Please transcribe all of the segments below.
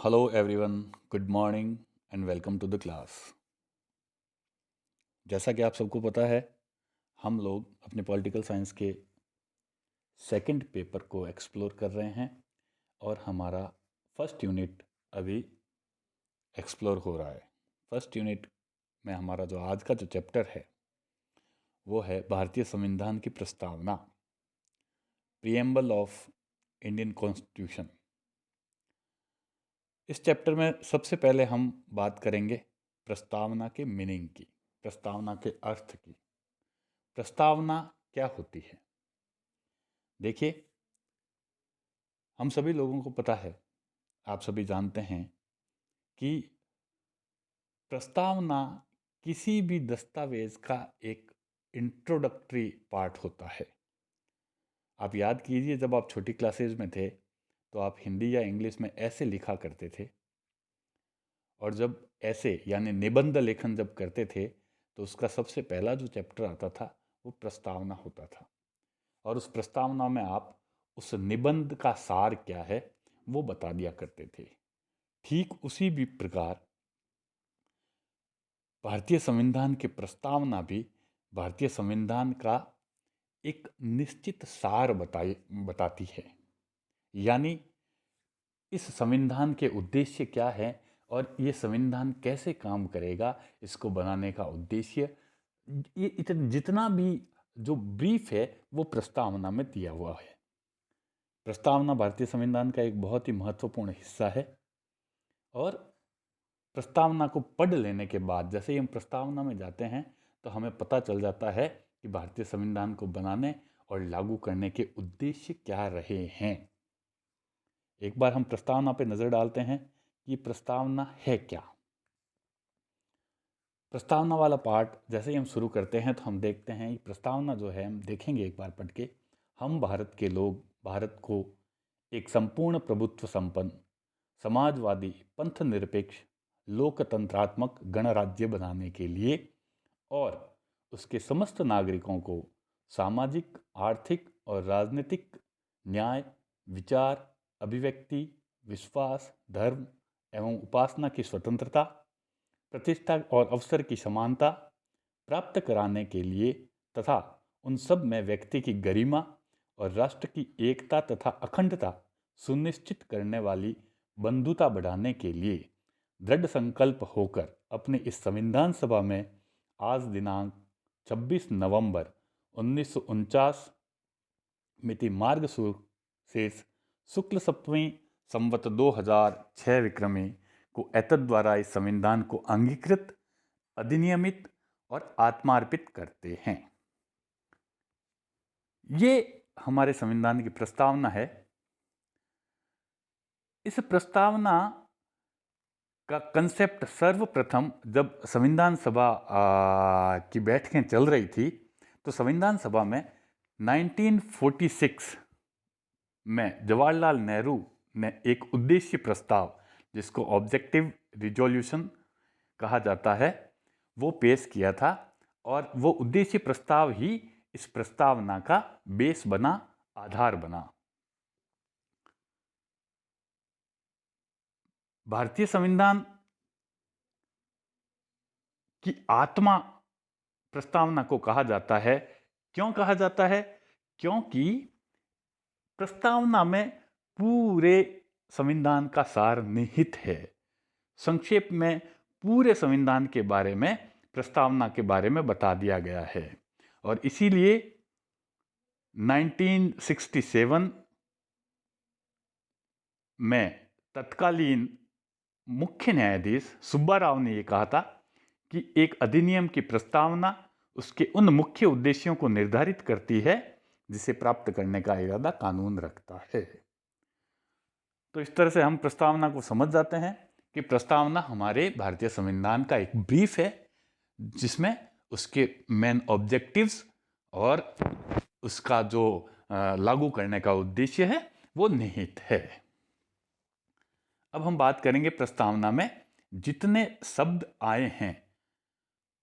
Hello everyone, good morning and welcome to the class. जैसा कि आप सबको पता है, हम लोग अपने पॉलिटिकल साइंस के सेकंड पेपर को एक्सप्लोर कर रहे हैं और हमारा फर्स्ट यूनिट अभी एक्सप्लोर हो रहा है। फर्स्ट यूनिट में हमारा जो आज का जो चैप्टर है वो है भारतीय संविधान की प्रस्तावना, प्रिएम्बल ऑफ इंडियन कॉन्स्टिट्यूशन। इस चैप्टर में सबसे पहले हम बात करेंगे प्रस्तावना के मीनिंग की, प्रस्तावना के अर्थ की। प्रस्तावना क्या होती है? देखिए, हम सभी लोगों को पता है, आप सभी जानते हैं कि प्रस्तावना किसी भी दस्तावेज का एक इंट्रोडक्टरी पार्ट होता है। आप याद कीजिए, जब आप छोटी क्लासेज में थे तो आप हिंदी या इंग्लिश में ऐसे लिखा करते थे, और जब ऐसे यानी निबंध लेखन जब करते थे तो उसका सबसे पहला जो चैप्टर आता था वो प्रस्तावना होता था। और उस प्रस्तावना में आप उस निबंध का सार क्या है वो बता दिया करते थे। ठीक उसी भी प्रकार भारतीय संविधान की प्रस्तावना भी भारतीय संविधान का एक निश्चित सार बताती है। यानी इस संविधान के उद्देश्य क्या है और ये संविधान कैसे काम करेगा, इसको बनाने का उद्देश्य, ये जितना भी जो ब्रीफ है वो प्रस्तावना में दिया हुआ है। प्रस्तावना भारतीय संविधान का एक बहुत ही महत्वपूर्ण हिस्सा है। और प्रस्तावना को पढ़ लेने के बाद जैसे ही हम प्रस्तावना में जाते हैं तो हमें पता चल जाता है कि भारतीय संविधान को बनाने और लागू करने के उद्देश्य क्या रहे हैं। एक बार हम प्रस्तावना पर नज़र डालते हैं कि प्रस्तावना है क्या। प्रस्तावना वाला पार्ट जैसे ही हम शुरू करते हैं तो हम देखते हैं कि प्रस्तावना जो है, हम देखेंगे एक बार पढ़ के, हम भारत के लोग भारत को एक संपूर्ण प्रभुत्व संपन्न समाजवादी पंथ निरपेक्ष लोकतंत्रात्मक गणराज्य बनाने के लिए और उसके समस्त नागरिकों को सामाजिक, आर्थिक और राजनीतिक न्याय, विचार, अभिव्यक्ति, विश्वास, धर्म एवं उपासना की स्वतंत्रता, प्रतिष्ठा और अवसर की समानता प्राप्त कराने के लिए तथा उन सब में व्यक्ति की गरिमा और राष्ट्र की एकता तथा अखंडता सुनिश्चित करने वाली बंधुता बढ़ाने के लिए दृढ़ संकल्प होकर अपने इस संविधान सभा में आज दिनांक 26 नवंबर 1949 मिति मार्ग शेष शुक्ल सप्तमी संवत 2006 विक्रमी को एतद द्वारा इस संविधान को अंगीकृत, अधिनियमित और आत्मार्पित करते हैं। ये हमारे संविधान की प्रस्तावना है। इस प्रस्तावना का कंसेप्ट सर्वप्रथम जब संविधान सभा की बैठकें चल रही थी तो संविधान सभा में 1946 में जवाहरलाल नेहरू ने एक उद्देश्य प्रस्ताव, जिसको ऑब्जेक्टिव रिजोल्यूशन कहा जाता है, वो पेश किया था। और वो उद्देश्य प्रस्ताव ही इस प्रस्तावना का बेस बना, आधार बना। भारतीय संविधान की आत्मा प्रस्तावना को कहा जाता है। क्यों कहा जाता है? क्योंकि प्रस्तावना में पूरे संविधान का सार निहित है। संक्षेप में पूरे संविधान के बारे में, प्रस्तावना के बारे में बता दिया गया है। और इसीलिए 1967 में तत्कालीन मुख्य न्यायाधीश सुब्बा राव ने यह कहा था कि एक अधिनियम की प्रस्तावना उसके उन मुख्य उद्देश्यों को निर्धारित करती है जिसे प्राप्त करने का इरादा कानून रखता है। तो इस तरह से हम प्रस्तावना को समझ जाते हैं कि प्रस्तावना हमारे भारतीय संविधान का एक ब्रीफ है जिसमें उसके मेन ऑब्जेक्टिव्स और उसका जो लागू करने का उद्देश्य है वो निहित है। अब हम बात करेंगे प्रस्तावना में जितने शब्द आए हैं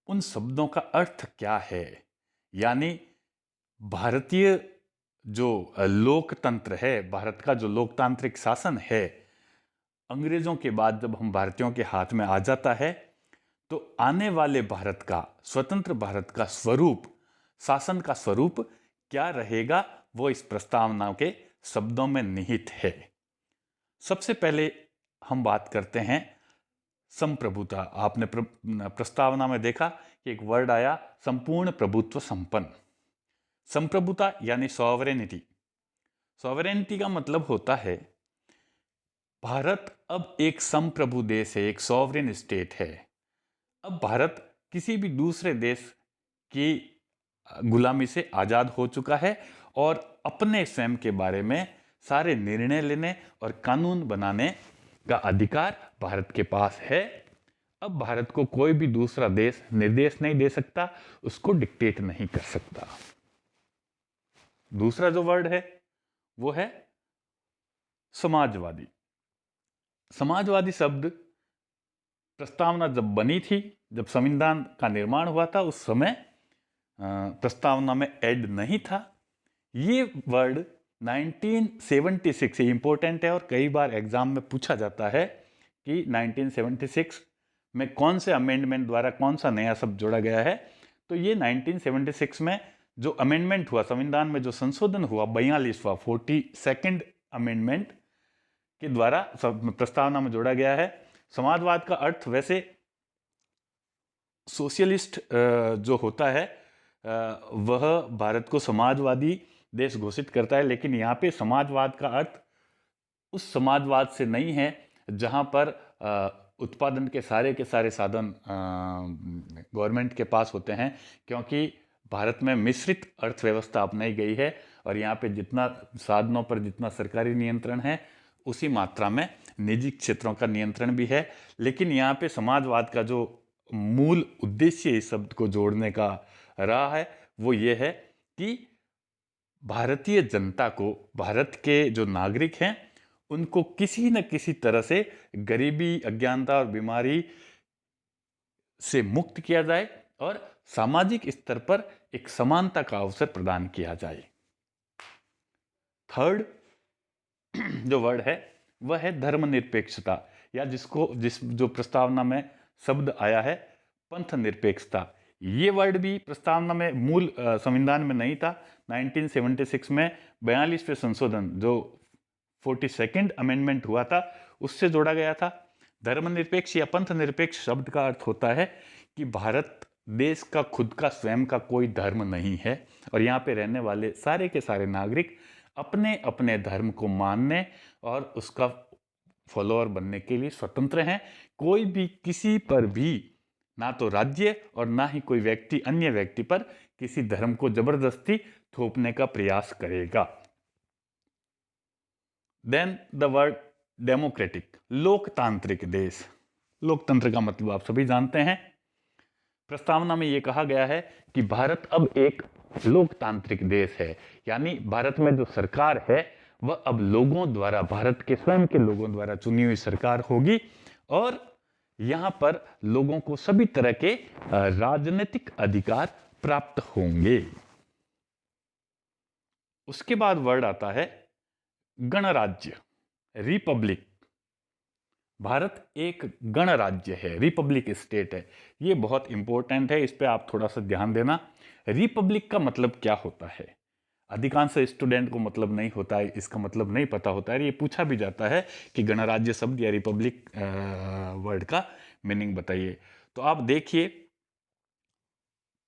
उन शब्दों का अर्थ क्या है। यानी भारतीय जो लोकतंत्र है, भारत का जो लोकतांत्रिक शासन है, अंग्रेजों के बाद जब हम भारतीयों के हाथ में आ जाता है तो आने वाले भारत का, स्वतंत्र भारत का स्वरूप, शासन का स्वरूप क्या रहेगा, वो इस प्रस्तावना के शब्दों में निहित है। सबसे पहले हम बात करते हैं संप्रभुता। आपने प्रस्तावना में देखा कि एक वर्ड आया, संपूर्ण प्रभुत्व संपन्न। संप्रभुता यानी सॉवरेनिटी। सॉवरेनिटी का मतलब होता है भारत अब एक संप्रभु देश है, एक सॉवरेन स्टेट है। अब भारत किसी भी दूसरे देश की गुलामी से आज़ाद हो चुका है और अपने स्वयं के बारे में सारे निर्णय लेने और कानून बनाने का अधिकार भारत के पास है। अब भारत को कोई भी दूसरा देश निर्देश नहीं दे सकता, उसको डिक्टेट नहीं कर सकता। दूसरा जो वर्ड है वो है समाजवादी। समाजवादी शब्द प्रस्तावना जब बनी थी, जब संविधान का निर्माण हुआ था, उस समय प्रस्तावना में ऐड नहीं था। ये वर्ड 1976, ये इंपॉर्टेंट है और कई बार एग्जाम में पूछा जाता है कि 1976 में कौन से अमेंडमेंट द्वारा कौन सा नया शब्द जोड़ा गया है। तो ये 1976 में जो अमेंडमेंट हुआ, संविधान में जो संशोधन हुआ, 42वां 42nd अमेंडमेंट के द्वारा प्रस्तावना में जोड़ा गया है। समाजवाद का अर्थ वैसे सोशलिस्ट जो होता है वह भारत को समाजवादी देश घोषित करता है, लेकिन यहाँ पे समाजवाद का अर्थ उस समाजवाद से नहीं है जहाँ पर उत्पादन के सारे साधन गवर्नमेंट के पास होते हैं, क्योंकि भारत में मिश्रित अर्थव्यवस्था अपनाई गई है और यहाँ पे जितना साधनों पर जितना सरकारी नियंत्रण है उसी मात्रा में निजी क्षेत्रों का नियंत्रण भी है। लेकिन यहाँ पे समाजवाद का जो मूल उद्देश्य इस शब्द को जोड़ने का रहा है वो ये है कि भारतीय जनता को, भारत के जो नागरिक हैं उनको किसी न किसी तरह से गरीबी, अज्ञानता और बीमारी से मुक्त किया जाए और सामाजिक स्तर पर एक समानता का अवसर प्रदान किया जाए। थर्ड जो वर्ड है वह है धर्मनिरपेक्षता, या जो प्रस्तावना में शब्द आया है पंथ निरपेक्षता। ये वर्ड भी प्रस्तावना में मूल संविधान में नहीं था। 1976 में 42वें संशोधन जो 42nd अमेंडमेंट हुआ था उससे जोड़ा गया था। धर्मनिरपेक्ष या पंथ निरपेक्ष शब्द का अर्थ होता है कि भारत देश का खुद का स्वयं का कोई धर्म नहीं है और यहाँ पे रहने वाले सारे के सारे नागरिक अपने अपने धर्म को मानने और उसका फॉलोअर बनने के लिए स्वतंत्र हैं। कोई भी किसी पर भी, ना तो राज्य और ना ही कोई व्यक्ति अन्य व्यक्ति पर किसी धर्म को जबरदस्ती थोपने का प्रयास करेगा। देन द वर्ड डेमोक्रेटिक, लोकतांत्रिक देश। लोकतंत्र का मतलब आप सभी जानते हैं। प्रस्तावना में यह कहा गया है कि भारत अब एक लोकतांत्रिक देश है, यानी भारत में जो सरकार है वह अब लोगों द्वारा, भारत के स्वयं के लोगों द्वारा चुनी हुई सरकार होगी और यहां पर लोगों को सभी तरह के राजनीतिक अधिकार प्राप्त होंगे। उसके बाद वर्ड आता है गणराज्य, रिपब्लिक। भारत एक गणराज्य है, रिपब्लिक स्टेट है। ये बहुत इंपॉर्टेंट है, इस पे आप थोड़ा सा ध्यान देना। रिपब्लिक का मतलब क्या होता है? अधिकांश स्टूडेंट को मतलब नहीं होता है, इसका मतलब नहीं पता होता है। ये पूछा भी जाता है कि गणराज्य शब्द या रिपब्लिक वर्ड का मीनिंग बताइए। तो आप देखिए,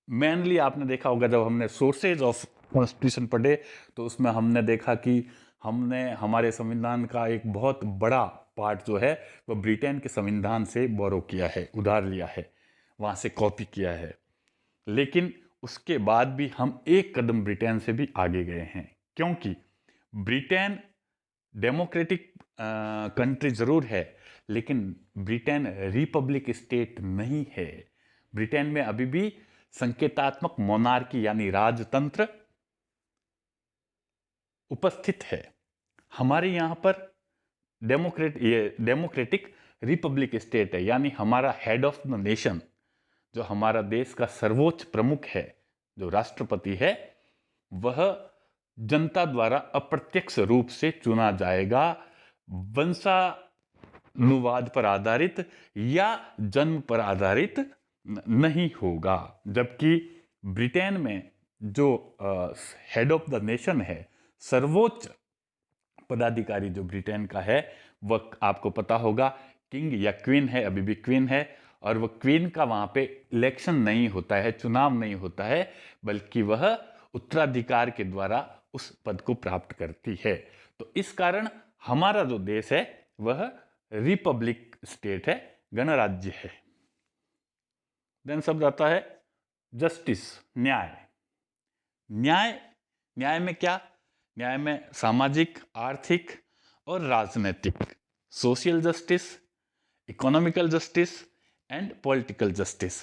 मेनली आपने देखा होगा जब हमने सोर्सेज ऑफ कॉन्स्टिट्यूशन पढ़े तो उसमें हमने देखा कि हमने हमारे संविधान का एक बहुत बड़ा पार्ट जो है वह ब्रिटेन के संविधान से बोरो किया है, उधार लिया है, वहाँ से कॉपी किया है। लेकिन उसके बाद भी हम एक कदम ब्रिटेन से भी आगे गए हैं, क्योंकि ब्रिटेन डेमोक्रेटिक कंट्री जरूर है लेकिन ब्रिटेन रिपब्लिक स्टेट नहीं है। ब्रिटेन में अभी भी संकेतात्मक मोनार्की यानी राजतंत्र उपस्थित है। हमारे यहाँ पर डेमोक्रेटिक रिपब्लिक स्टेट है, यानी हमारा हेड ऑफ द नेशन, जो हमारा देश का सर्वोच्च प्रमुख है, जो राष्ट्रपति है, वह जनता द्वारा अप्रत्यक्ष रूप से चुना जाएगा। अनुवाद पर आधारित या जन्म पर आधारित नहीं होगा। जबकि ब्रिटेन में जो हेड ऑफ द नेशन है, सर्वोच्च पदाधिकारी जो ब्रिटेन का है, वह आपको पता होगा किंग या क्वीन है, अभी भी क्वीन है। और वह क्वीन का वहां पे इलेक्शन नहीं होता है, चुनाव नहीं होता है, बल्कि वह उत्तराधिकार के द्वारा उस पद को प्राप्त करती है। तो इस कारण हमारा जो देश है वह रिपब्लिक स्टेट है, गणराज्य है। देन शब्द आता है जस्टिस, न्याय। न्याय, न्याय में क्या? न्याय में सामाजिक, आर्थिक और राजनीतिक, social justice, economical justice and political justice.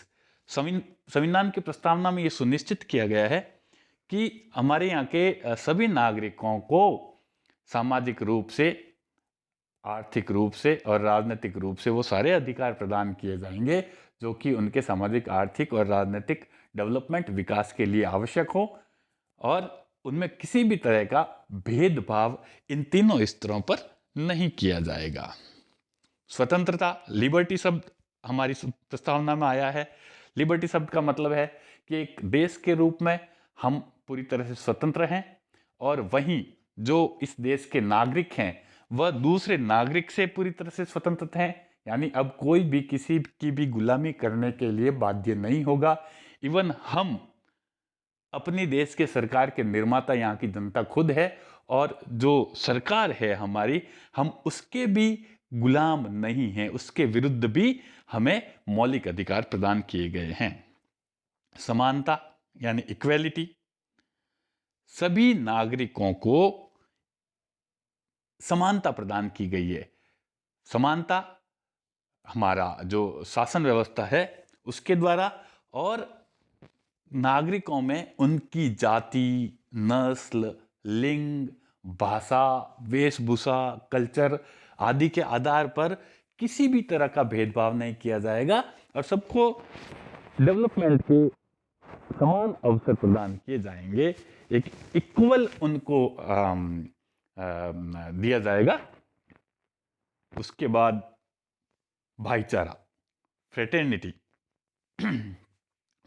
संविधान की प्रस्तावना में यह सुनिश्चित किया गया है कि हमारे यहाँ के सभी नागरिकों को सामाजिक रूप से, आर्थिक रूप से और राजनीतिक रूप से वो सारे अधिकार प्रदान किए जाएंगे जो कि उनके सामाजिक, आर्थिक और राजनीतिक डेवलपमेंट, विकास के लिए आवश्यक हो, और उनमें किसी भी तरह का भेदभाव इन तीनों स्तरों पर नहीं किया जाएगा। स्वतंत्रता, लिबर्टी शब्द हमारी प्रस्तावना में आया है। लिबर्टी शब्द का मतलब है कि एक देश के रूप में हम पूरी तरह से स्वतंत्र हैं, और वहीं जो इस देश के नागरिक हैं वह दूसरे नागरिक से पूरी तरह से स्वतंत्र हैं। यानी अब कोई भी किसी की भी गुलामी करने के लिए बाध्य नहीं होगा। इवन हम अपनी देश के सरकार के निर्माता यहाँ की जनता खुद है, और जो सरकार है हमारी, हम उसके भी गुलाम नहीं हैं, उसके विरुद्ध भी हमें मौलिक अधिकार प्रदान किए गए हैं। समानता यानी इक्वेलिटी, सभी नागरिकों को समानता प्रदान की गई है। समानता हमारा जो शासन व्यवस्था है उसके द्वारा, और नागरिकों में उनकी जाति, नस्ल, लिंग, भाषा, वेशभूषा, कल्चर आदि के आधार पर किसी भी तरह का भेदभाव नहीं किया जाएगा, और सबको डेवलपमेंट के समान अवसर प्रदान किए जाएंगे। एक इक्वल उनको दिया जाएगा। उसके बाद भाईचारा, फ्रेटर्निटी।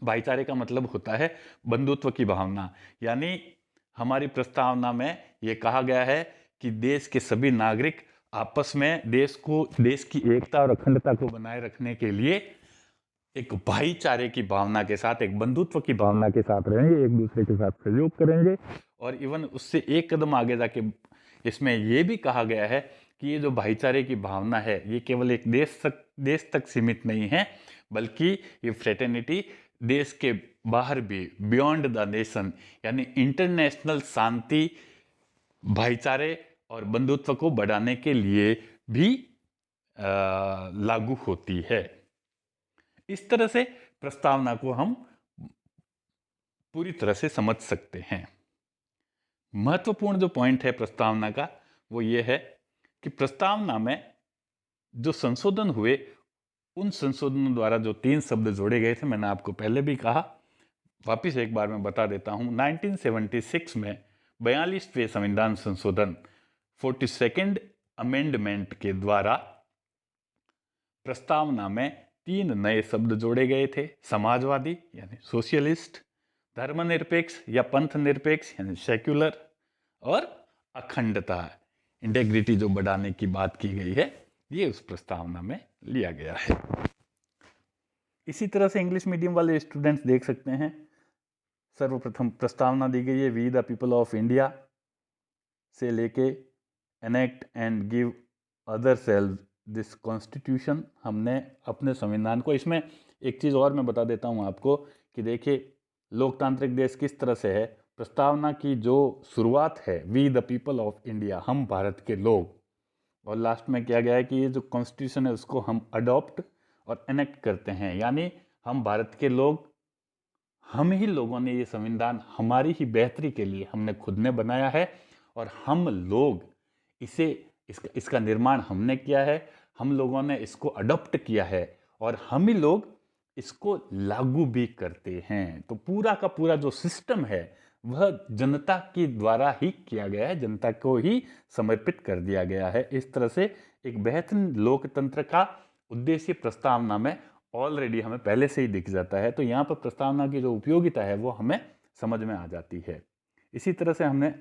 भाईचारे का मतलब होता है बंधुत्व की भावना। यानी हमारी प्रस्तावना में यह कहा गया है कि देश के सभी नागरिक आपस में देश की एकता और अखंडता को बनाए रखने के लिए एक भाईचारे की भावना के साथ, एक बंधुत्व की भावना के साथ रहेंगे, एक दूसरे के साथ सहयोग करेंगे। और इवन उससे एक कदम आगे जाके इसमें यह भी कहा गया है कि ये जो भाईचारे की भावना है ये केवल एक देश तक सीमित नहीं है, बल्कि ये फ्रेटर्निटी देश के बाहर भी, बियॉन्ड द नेशन, यानी इंटरनेशनल शांति, भाईचारे और बंधुत्व को बढ़ाने के लिए भी लागू होती है। इस तरह से प्रस्तावना को हम पूरी तरह से समझ सकते हैं। महत्वपूर्ण जो पॉइंट है प्रस्तावना का वो ये है कि प्रस्तावना में जो संशोधन हुए, उन संशोधनों द्वारा जो 3 शब्द जोड़े गए थे, मैंने आपको पहले भी कहा, वापिस एक बार मैं बता देता हूं। 1976 में 42वें संविधान संशोधन 42nd अमेंडमेंट के द्वारा प्रस्तावना में 3 नए शब्द जोड़े गए थे। समाजवादी यानी सोशलिस्ट, धर्मनिरपेक्ष या पंथ निरपेक्ष यानी सेक्युलर, और अखंडता, इंटेग्रिटी जो बढ़ाने की बात की गई है, ये उस प्रस्तावना में लिया गया है। इसी तरह से इंग्लिश मीडियम वाले स्टूडेंट्स देख सकते हैं, सर्वप्रथम प्रस्तावना दी गई है we the people of India से लेके enact and give other self this constitution. हमने अपने संविधान को, इसमें एक चीज़ और मैं बता देता हूँ आपको कि देखिए लोकतांत्रिक देश किस तरह से है। प्रस्तावना की जो शुरुआत है we the people of India, हम भारत के लोग, और लास्ट में किया गया है कि ये जो कॉन्स्टिट्यूशन है उसको हम अडॉप्ट और एनेक्ट करते हैं। यानी हम भारत के लोग, हम ही लोगों ने ये संविधान हमारी ही बेहतरी के लिए हमने खुद ने बनाया है, और हम लोग इसका निर्माण हमने किया है, हम लोगों ने इसको अडॉप्ट किया है, और हम ही लोग इसको लागू भी करते हैं। तो पूरा का पूरा जो सिस्टम है वह जनता के द्वारा ही किया गया है, जनता को ही समर्पित कर दिया गया है। इस तरह से एक बेहतर लोकतंत्र का उद्देश्य प्रस्तावना में ऑलरेडी हमें पहले से ही दिख जाता है। तो यहाँ पर प्रस्तावना की जो उपयोगिता है वो हमें समझ में आ जाती है। इसी तरह से हमने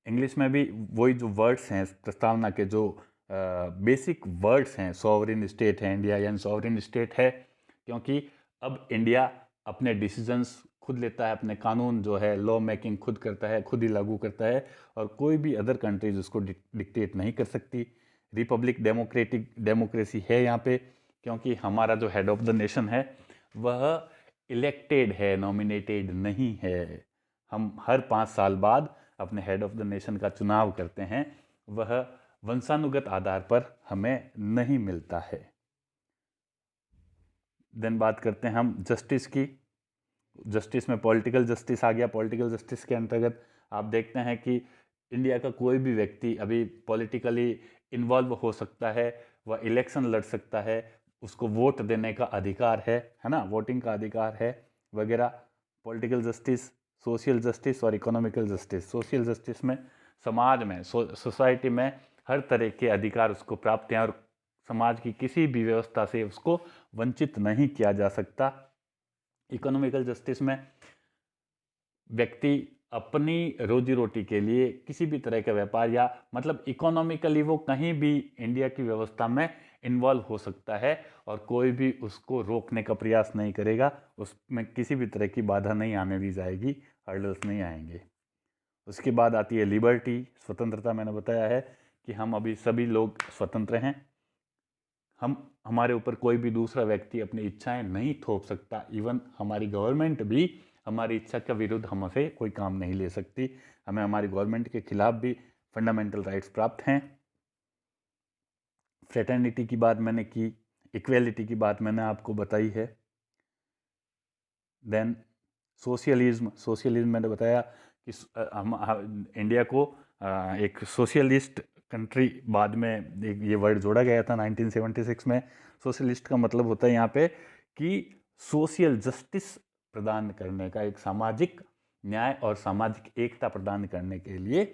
इंग्लिश में भी वही जो वर्ड्स हैं प्रस्तावना के, जो बेसिक वर्ड्स हैं, सॉवरेन स्टेट है इंडिया, यानी सॉवरेन स्टेट है क्योंकि अब इंडिया अपने डिसीजंस खुद लेता है, अपने कानून जो है लॉ मेकिंग खुद करता है, खुद ही लागू करता है, और कोई भी अदर कंट्रीज उसको डिक्टेट नहीं कर सकती। रिपब्लिक डेमोक्रेसी है यहाँ पे, क्योंकि हमारा जो हेड ऑफ द नेशन है वह इलेक्टेड है, नॉमिनेटेड नहीं है। हम हर 5 साल बाद अपने हेड ऑफ द नेशन का चुनाव करते हैं, वह वंशानुगत आधार पर हमें नहीं मिलता है। देन बात करते हैं हम जस्टिस की। जस्टिस में पॉलिटिकल जस्टिस आ गया। पॉलिटिकल जस्टिस के अंतर्गत आप देखते हैं कि इंडिया का कोई भी व्यक्ति अभी पॉलिटिकली इन्वॉल्व हो सकता है, वह इलेक्शन लड़ सकता है, उसको वोट देने का अधिकार है ना, वोटिंग का अधिकार है वगैरह। पॉलिटिकल जस्टिस, सोशल जस्टिस और इकोनॉमिकल जस्टिस। सोशल जस्टिस में समाज में, सोसाइटी में हर तरह के अधिकार उसको प्राप्त हैं और समाज की किसी भी व्यवस्था से उसको वंचित नहीं किया जा सकता। इकोनॉमिकल जस्टिस में व्यक्ति अपनी रोजी रोटी के लिए किसी भी तरह का व्यापार या मतलब इकोनॉमिकली वो कहीं भी इंडिया की व्यवस्था में इन्वॉल्व हो सकता है और कोई भी उसको रोकने का प्रयास नहीं करेगा, उसमें किसी भी तरह की बाधा नहीं आने दी जाएगी, हर्डल्स नहीं आएंगे। उसके बाद आती है लिबर्टी, स्वतंत्रता। मैंने बताया है कि हम अभी सभी लोग स्वतंत्र हैं, हमारे ऊपर कोई भी दूसरा व्यक्ति अपनी इच्छाएं नहीं थोप सकता। इवन हमारी गवर्नमेंट भी हमारी इच्छा के विरुद्ध हमसे कोई काम नहीं ले सकती। हमें हमारी गवर्नमेंट के खिलाफ भी फंडामेंटल राइट्स प्राप्त हैं। फ्रेटर्निटी की बात मैंने की, इक्वेलिटी की बात मैंने आपको बताई है। देन सोशलिज्म मैंने बताया कि हम इंडिया को एक सोशलिस्ट कंट्री, बाद में एक ये वर्ड जोड़ा गया था 1976 में। सोशलिस्ट का मतलब होता है यहाँ पे कि सोशल जस्टिस प्रदान करने का, एक सामाजिक न्याय और सामाजिक एकता प्रदान करने के लिए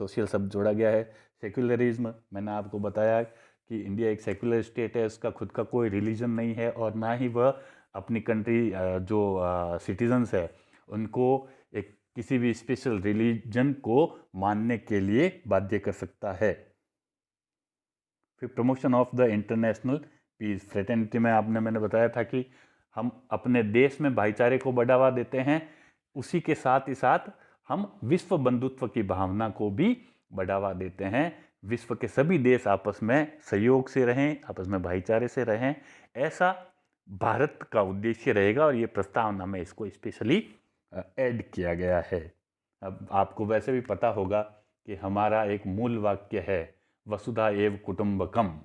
सोशल शब्द जोड़ा गया है। सेक्युलरिज्म, मैंने आपको बताया कि इंडिया एक सेक्युलर स्टेट है, उसका खुद का कोई रिलीजन नहीं है और ना ही वह अपनी कंट्री जो सिटीजन्स है उनको एक किसी भी स्पेशल रिलीजन को मानने के लिए बाध्य कर सकता है। फिर promotion of the international peace. Fraternity में मैंने बताया था कि हम अपने देश में भाईचारे को बढ़ावा देते हैं, उसी के साथ ही साथ हम विश्व बंधुत्व की भावना को भी बढ़ावा देते हैं। विश्व के सभी देश आपस में सहयोग से रहें, आपस में भाईचारे से रहें, ऐसा भारत का उद्देश्य रहेगा और ये प्रस्तावना में इसको स्पेशली ऐड किया गया है। अब आपको वैसे भी पता होगा कि हमारा एक मूल वाक्य है वसुधा एव कुटुंबकम,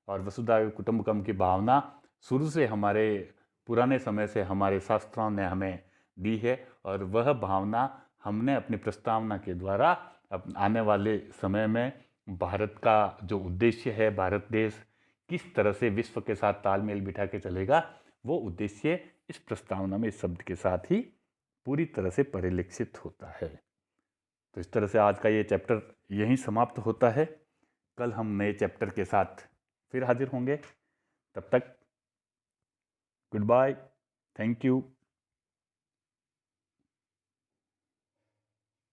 और वसुधा एव कुटुंबकम की भावना शुरू से हमारे पुराने समय से हमारे शास्त्रों ने हमें दी है और वह भावना हमने अपनी प्रस्तावना के द्वारा आने वाले समय में भारत का जो उद्देश्य है, भारत देश किस तरह से विश्व के साथ तालमेल बिठा के चलेगा, वो उद्देश्य इस प्रस्तावना में इस शब्द के साथ ही पूरी तरह से परिलक्षित होता है। तो इस तरह से आज का ये चैप्टर यहीं समाप्त होता है। कल हम नए चैप्टर के साथ फिर हाजिर होंगे। तब तक गुड बाय, थैंक यू।